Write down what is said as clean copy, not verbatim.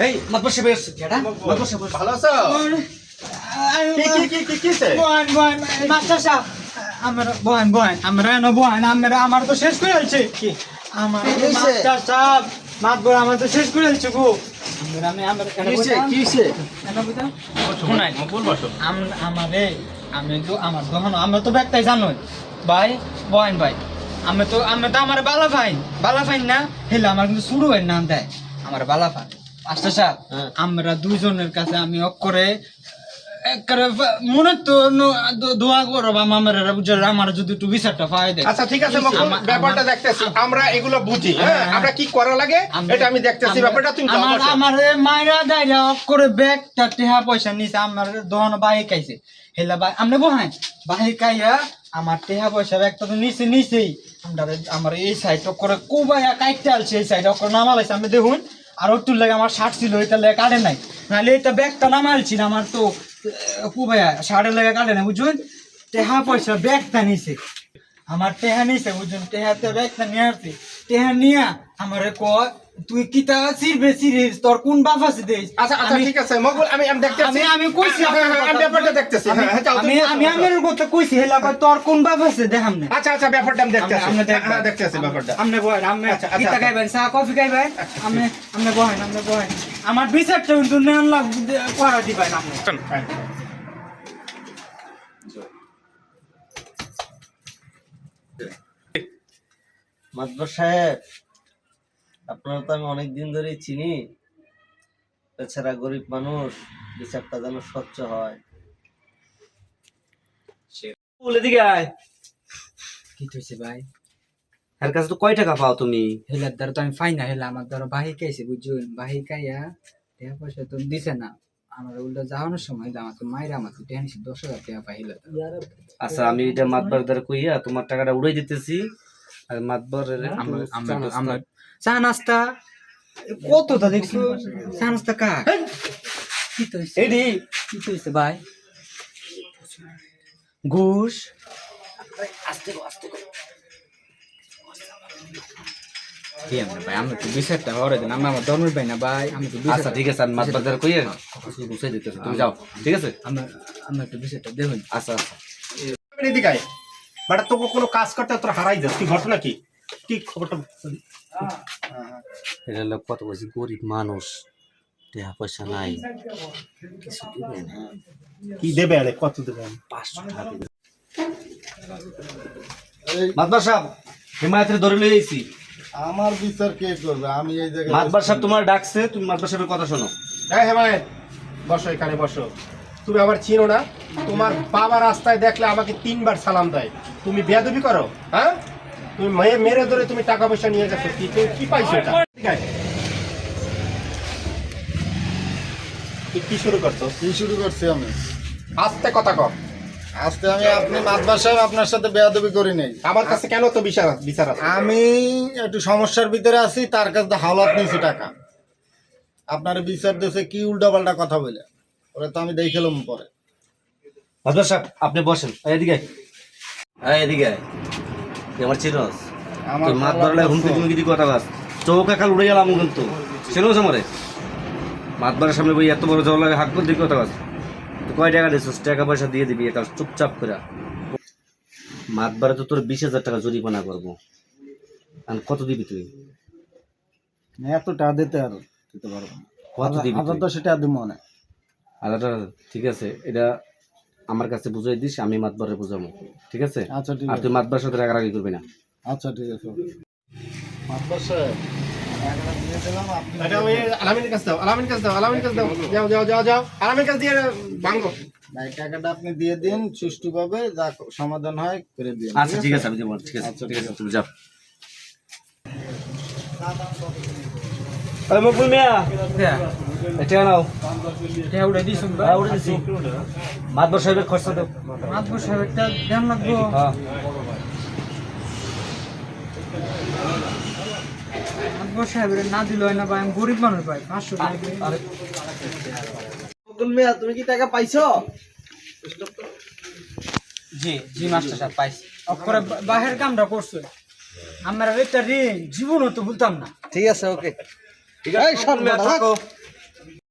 এই মাতবর সাহেব এসেছে কেডা মাতবর সাহেব ভালো আছো কি মাস্টার সাহেব আমার বহান আমার তো শেষ করে ফেলছে কি আমার মাস্টার সাহেব মাতবর আমার তো শেষ করে ফেলছে গো আমরা তো ব্যাগটাই জানোই ভাই বহান ভাই আমি তো আমার বালা ফাইন না হেলে আমার কিন্তু শুরু হয় নাম দেয় আমার বালা ফাইন মাস্টার সাহেব আমরা দুইজনের কাছে আমি অক্ষরে মনে তো দোয়া করো আমার যদি একটু বিচারটা পাই দেয়। আচ্ছা ঠিক আছে ব্যাপারটা দেখতেছি আমরা এগুলো বুঝি হ্যাঁ আমরা কি করা লাগে এটা আমি দেখতেছি ব্যাপারটা তুমি আমার মাইরা দাইরা করে ব্যাগটা টেহা পয়সা নিছে আমার দোহন বাহি খাইছে হেলা ভাই আমনে বহাই বাহি খাইয়া আমার টেহা পয়সা ব্যাগটা তো নিছেই আমার এই সাইড করে কোবাইয়া কাইটতে আলছে এই সাইড করে নামালাইছে আমি দেখুন আর একটু লাগে আমার শার্ট ছিল এটা লেগে কাটে নাই নাহলে এটা ব্যাগটা নামালছি না আমার তো কুবাইয়া শার্টের লেগে কাটে না বুঝুন টেহা পয়সা ব্যাগটা নিছে আমার টেহা নিছে বুঝুন টেহাতে ব্যাগটা নিয়ে আসছে টেহা নিয়া আমারে কয় তুই কিতা সিরিজ তোর কোন বাপ আছে দেশ আচ্ছা ঠিক আছে মকবুল আমি দেখতেছি আমি কইছি আমি ব্যাপারটা দেখতেছি আমি আমার কথা কইছি হেলা কয় তোর কোন বাপ আছে দেখাম না আচ্ছা ব্যাপারটা আমি দেখতেছি দেখতেছি ব্যাপারটা আমনে বহেন আমনে কিতা খাইবেন চা কফি খাইবেন আমনে বহেন আমার বিচারটা কিন্তু নেন লাগ করা দিবেন আপনি মাতবর সাহেব আপনারা তো আমি অনেকদিন ধরেই চিনি এছাড়া গরিব মানুষ বিচারটা যেন স্বচ্ছ হয় বলে দিকে আয় কি হইছে ভাই এর কাছে তো কয় টাকা পাও তুমি হেলার দ্বারা তো আমি পাই না হেলা আমার দ্বারা বাহি খাইছে বুঝুন বাহি খাইয়া টাকা পয়সা তো দিছে না আমার উল্টা যাওয়ানোর সময় আমার তো মাইরা আমাকে টেনশন 10,000 টাকা পাইলে আচ্ছা আমি এটা মাতবার দ্বারা কইয়া তোমার টাকাটা উড়াই দিতেছি আর মাতবার আমরা চা নাস্তা কতটা দেখছো চা নাস্তা কা কি তো এইডি কি হইছে ভাই ঘুষ আস্তে ভাই আমি তো বিচারটা হরে দেন আমি আমার ধর্মের ভাই না ভাই আমি তো আচ্ছা ঠিক আছে আমি মাতবার দ্বারা কইয়া বুঝাই দিতেছি তুমি যাও ঠিক আছে আমরা একটু বিষয়টা দেখুন আচ্ছা এদিকে আয় বাট তোকে কোনো কাজ করতে তোর হারাই যাস কি ঘটনা কি কি খবরটা এটা লোক কত বলছি গরিব মানুষ টাকা পয়সা নাই কিছু দিবে না কি দেবে আরে কত দেবে 500 টাকা দিবে মাতবার সাহেব হিমায়তের ধরে লই আইছি আমার বিচার কে করবে আমি এই জায়গায় মাতবার সাহেব তোমার ডাকছে তুমি মাতবার সাহেবের কথা শোনো হ্যাঁ হেমায়েত বসো এখানে বসো তুমি আবার চিনো না তোমার বাবা রাস্তায় দেখলে আমাকে 3বার সালাম দেয় তুমি বেয়াদবি করো হ্যাঁ তুমি মেরে ধরে তুমি টাকা পয়সা নিয়ে গেছো কি পাইছো এটা ঠিক আছে কি শুরু করছো কি শুরু করছি আমি আস্তে কথা কম আজকে আপনি মাতবার সাহেব আপনার সাথে বেয়াদবি করি নাই আমার কাছে কেন তো বিচার আছে আমি একটু সমস্যার ভিতরে আছি তার কাছে হাওলাত নিয়েছি টাকা আপনার বিচার দেশে কি উল্টাপাল্টা কথা বলে ওরা তো আমি দেখলাম পরে মাতবার সাহেব আপনি বসেন এদিকে এদিকে আমার চিনোস তুই মাতবারলে হুমকি তুমি কি কথা বাস চৌক একাল উড়ে গেলাম কিন্তু চিনোস আমারে মাতবারের সামনে বই এত বড় জল লাগে হাত করে দিকে কথা বাস তুই কয় টাকা দিছিস টাকা পয়সা দিয়ে দিবি এটা চুপচাপ করে মাতবারে তো তোর 20,000 টাকা জরিমানা করবো কত দিবি তুই এতটা দিতে আর দিতে পারবো কত দিবি হাজার তো সেটা দিব না আলাদা ঠিক আছে এটা আমার কাছে বুঝাই দিস আমি মাতবারে বুঝাবো ঠিক আছে আচ্ছা ঠিক আর আছে তুই মাতবার সাথে রাগারাগি করবি না আচ্ছা ঠিক আছে মাতবার সাহেব দিয়ে দিলাম আপনি এটা ওই আলামিনের কাছে দাও যাও আলামিনের কাছে দিয়ে ভাঙো ভাই টাকাটা আপনি দিয়ে দিন সুষ্ঠুভাবে যা সমাধান হয় করে দিন আচ্ছা ঠিক আছে আমি দেবো ঠিক আছে ঠিক আছে তুমি যাও মকবুল মিয়া এটা নাও এটা উড়ে দিছুন ভাই উড়ে দিছি মাতবর সাহেবের খরচা দাও মাতবর সাহেবটা দেন লাগবো হ্যাঁ মাতবর সাহেবের না দিল হয় না ভাই আমি গরিব মানুষ ভাই 500 টাকা মকবুল মিয়া তুমি কি টাকা পাইছো জি মাস্টার সাহেব পাইছি অক্ষরে বাহির কামটা করছে আমরা এটা ঋণ জীবনও তো ভুলতাম না ঠিক আছে ওকে ঠিক আছে এই সব তুমি আর কথা, থাকো